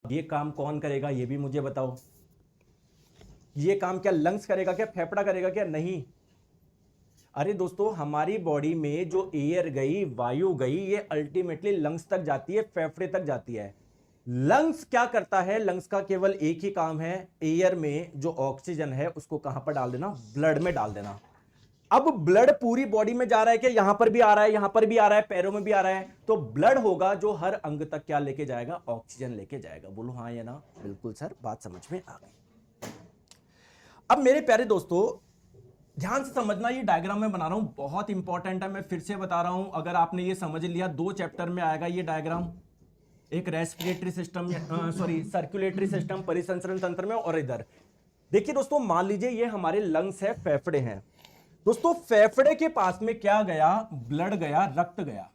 ये काम कौन करेगा ये भी मुझे बताओ। ये काम क्या लंग्स करेगा, क्या फेफड़ा करेगा, क्या नहीं? अरे दोस्तों, हमारी बॉडी में जो एयर गई, वायु गई, ये अल्टीमेटली लंग्स तक जाती है, फेफड़े तक जाती है। लंग्स क्या करता है? लंग्स का केवल एक ही काम है, एयर में जो ऑक्सीजन है उसको कहां पर डाल देना? ब्लड में डाल देना। अब ब्लड पूरी बॉडी में जा रहा है, क्या यहां पर भी आ रहा है, यहां पर भी आ रहा है, पैरों में भी आ रहा है? तो ब्लड होगा जो हर अंग तक क्या लेके जाएगा? ऑक्सीजन लेके जाएगा। बोलो हाँ या ना? बिल्कुल सर, बात समझ में आ गई। अब मेरे प्यारे दोस्तों, ध्यान से समझना, ये डायग्राम मैं बना रहा हूं, बहुत इंपॉर्टेंट है। मैं फिर से बता रहा हूं, अगर आपने ये समझ लिया, 2 चैप्टर में आएगा ये डायग्राम। एक respiratory system, sorry circulatory system, परिसंचरण तंत्र में, और इधर देखिए दोस्तों, मान लीजिए ये हमारे लंग्स है, फेफड़े हैं। दोस्तों फेफड़े के पास में क्या गया? ब्लड गया, रक्त गया।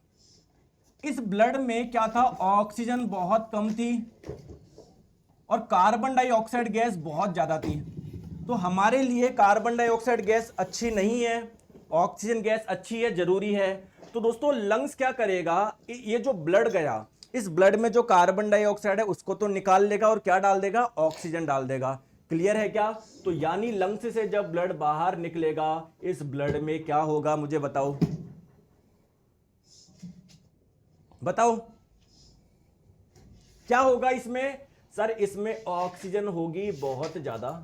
इस ब्लड में क्या था? ऑक्सीजन बहुत कम थी और कार्बन डाइऑक्साइड गैस बहुत ज्यादा थी। तो हमारे लिए कार्बन डाइऑक्साइड गैस अच्छी नहीं है, ऑक्सीजन गैस अच्छी है, जरूरी है। तो दोस्तों लंग्स क्या करेगा? ये जो ब्लड गया, इस ब्लड में जो कार्बन डाइऑक्साइड है उसको तो निकाल लेगा और क्या डाल देगा? ऑक्सीजन डाल देगा। क्लियर है क्या? तो यानी लंग्स से जब ब्लड बाहर निकलेगा, इस ब्लड में क्या होगा? मुझे बताओ, बताओ क्या होगा इसमें? सर इसमें ऑक्सीजन होगी बहुत ज्यादा,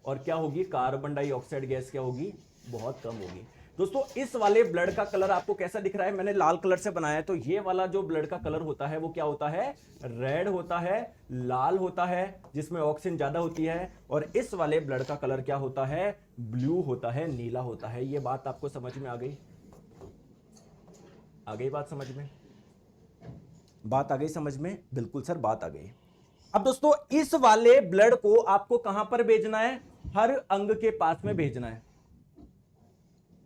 और क्या होगी? कार्बन डाइऑक्साइड गैस क्या होगी? बहुत कम होगी। दोस्तों इस वाले ब्लड का कलर आपको कैसा दिख रहा है? मैंने लाल कलर से बनाया है। तो ये वाला जो ब्लड का कलर होता है वो क्या होता है? रेड होता है, लाल होता है, जिसमें ऑक्सीजन ज्यादा होती है। और इस वाले ब्लड का कलर क्या होता है? ब्लू होता है, नीला होता है। ये बात आपको समझ में आ गई? आ गई बात समझ में? बात आ गई समझ में? बिल्कुल सर, बात आ गई। अब दोस्तों इस वाले ब्लड को आपको कहां पर भेजना है? हर अंग के पास में भेजना है।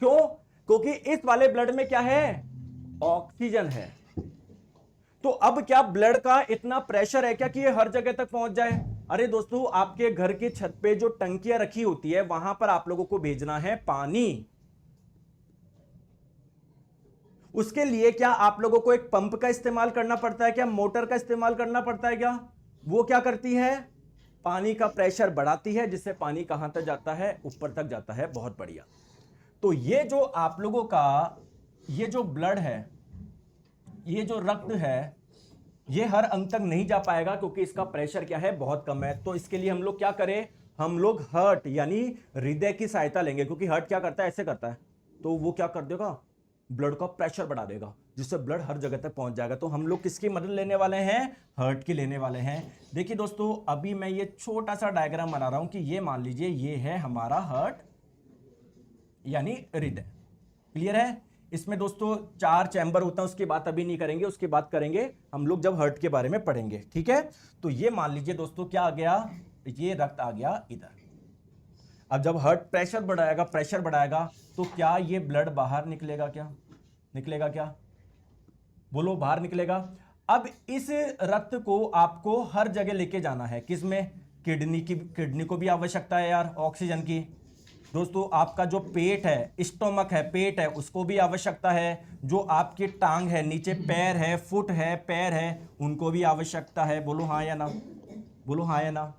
क्यों? क्योंकि इस वाले ब्लड में क्या है? ऑक्सीजन है। तो अब क्या ब्लड का इतना प्रेशर है क्या कि ये हर जगह तक पहुंच जाए? अरे दोस्तों, आपके घर की छत पे जो टंकियां रखी होती है वहां पर आप लोगों को भेजना है पानी। उसके लिए क्या आप लोगों को एक पंप का इस्तेमाल करना पड़ता है क्या? मोटर का इस्तेमाल करना पड़ता है क्या? वो क्या करती है? पानी का प्रेशर बढ़ाती है, जिससे पानी कहां तक जाता है? ऊपर तक जाता है। बहुत बढ़िया। तो ये जो आप लोगों का ये जो ब्लड है, ये जो रक्त है, ये हर अंग तक नहीं जा पाएगा क्योंकि इसका प्रेशर क्या है? बहुत कम है। तो इसके लिए हम लोग क्या करें? हम लोग हार्ट यानी हृदय की सहायता लेंगे, क्योंकि हार्ट क्या करता है? ऐसे करता है। तो वो क्या कर देगा? ब्लड का प्रेशर बढ़ा देगा, जिससे ब्लड हर जगह तक पहुंच जाएगा। तो हम लोग किसकी मदद लेने वाले हैं? हार्ट की लेने वाले हैं। देखिए दोस्तों, अभी मैं ये छोटा सा डायग्राम बना रहा हूं कि ये मान लीजिए ये है हमारा हार्ट यानी हृदय। क्लियर है? इसमें दोस्तों 4 चैम्बर होता है, उसकी बात अभी नहीं करेंगे, उसकी बात करेंगे हम लोग जब हार्ट के बारे में पढ़ेंगे। ठीक है? तो ये मान लीजिए दोस्तों क्या आ गया? ये रक्त आ गया इधर। अब जब हार्ट प्रेशर बढ़ाएगा, प्रेशर बढ़ाएगा, तो क्या ये ब्लड बाहर निकलेगा? क्या निकलेगा? क्या बोलो, बाहर निकलेगा। अब इस रक्त को आपको हर जगह लेके जाना है। किसमें? किडनी की, किडनी को भी आवश्यकता है यार ऑक्सीजन की। दोस्तों आपका जो पेट है, स्टोमक है, पेट है, उसको भी आवश्यकता है। जो आपकी टांग है, नीचे पैर है, फुट है, पैर है, उनको भी आवश्यकता है। बोलो हाँ या ना? बोलो हाँ या ना?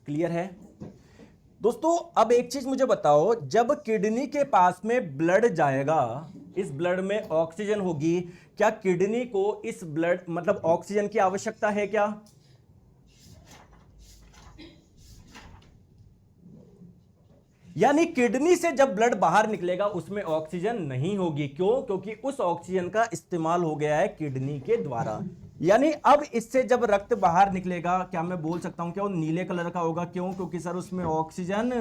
क्लियर है? दोस्तों अब एक चीज मुझे बताओ, जब किडनी के पास में ब्लड जाएगा, इस ब्लड में ऑक्सीजन होगी, क्या किडनी को इस ब्लड मतलब ऑक्सीजन की आवश्यकता है क्या? यानी किडनी से जब ब्लड बाहर निकलेगा उसमें ऑक्सीजन नहीं होगी। क्यों? क्योंकि उस ऑक्सीजन का इस्तेमाल हो गया है किडनी के द्वारा। यानी अब इससे जब रक्त बाहर निकलेगा, क्या मैं बोल सकता हूं क्या वो नीले कलर का होगा? क्यों? क्योंकि सर उसमें ऑक्सीजन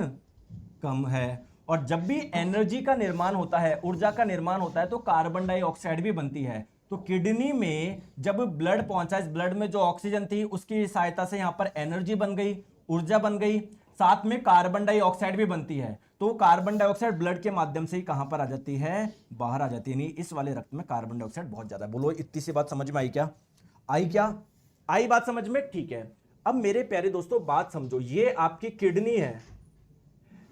कम है। और जब भी एनर्जी का निर्माण होता है, ऊर्जा का निर्माण होता है, तो कार्बन डाइऑक्साइड भी बनती है। तो किडनी में जब ब्लड पहुंचा, इस ब्लड में जो ऑक्सीजन थी उसकी सहायता से यहां पर एनर्जी बन गई, ऊर्जा बन गई, साथ में कार्बन डाइऑक्साइड भी बनती है। तो कार्बन डाइऑक्साइड ब्लड के माध्यम से ही कहां पर आ जाती है? बाहर आ जाती है। नहीं, इस वाले रक्त में कार्बन डाइऑक्साइड बहुत ज्यादा है। बोलो इतनी सी बात समझ में आई क्या? आई क्या? आई बात समझ में? ठीक है। अब मेरे प्यारे दोस्तों बात समझो, ये आपकी किडनी है।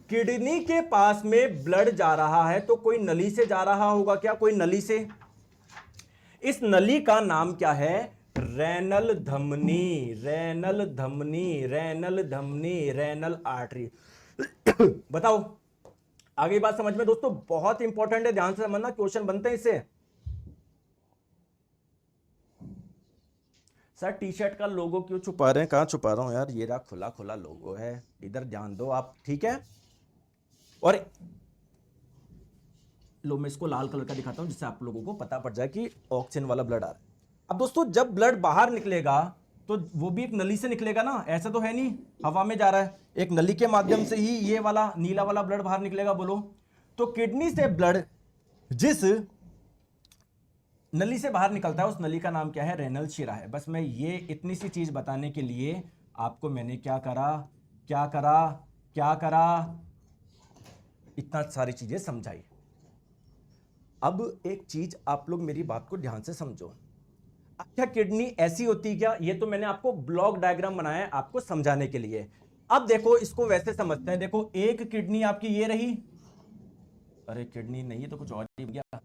किडनी के पास में ब्लड जा रहा है तो कोई नली से जा रहा होगा क्या? कोई नली से। इस नली का नाम क्या है? रेनल धमनी, रेनल धमनी, रेनल धमनी, रेनल आर्टरी। बताओ, आगे बात समझ में दोस्तों बहुत इंपॉर्टेंट है, ध्यान से समझना, क्वेश्चन बनते हैं इससे। सर टी शर्ट का लोगो क्यों छुपा रहे हैं? कहां छुपा रहा हूं यार, ये रहा खुला खुला लोगो है, इधर ध्यान दो आप, ठीक है। और लो मैं इसको लाल कलर का दिखाता हूं जिससे आप लोगों को पता पड़ जाए कि ऑक्सीजन वाला ब्लड आ रहा है। अब दोस्तों जब ब्लड बाहर निकलेगा तो वो भी एक नली से निकलेगा ना, ऐसा तो है नहीं हवा में जा रहा है, एक नली के माध्यम से ही ये वाला नीला वाला ब्लड बाहर निकलेगा। बोलो, तो किडनी से ब्लड जिस नली से बाहर निकलता है उस नली का नाम क्या है? रेनल शिरा है। बस मैं ये इतनी सी चीज बताने के लिए आपको मैंने क्या करा, क्या करा, क्या करा, इतना सारी चीजें समझाई। अब एक चीज आप लोग मेरी बात को ध्यान से समझो। क्या किडनी ऐसी होती है क्या? ये तो मैंने आपको ब्लॉक डायग्राम बनाया है आपको समझाने के लिए। अब देखो इसको वैसे समझते हैं। देखो एक किडनी आपकी ये रही, अरे किडनी नहीं है तो कुछ और ही गया,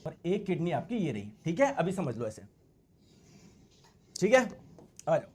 और एक किडनी आपकी ये रही, ठीक है। अभी समझ लो ऐसे, ठीक है, आ जाओ।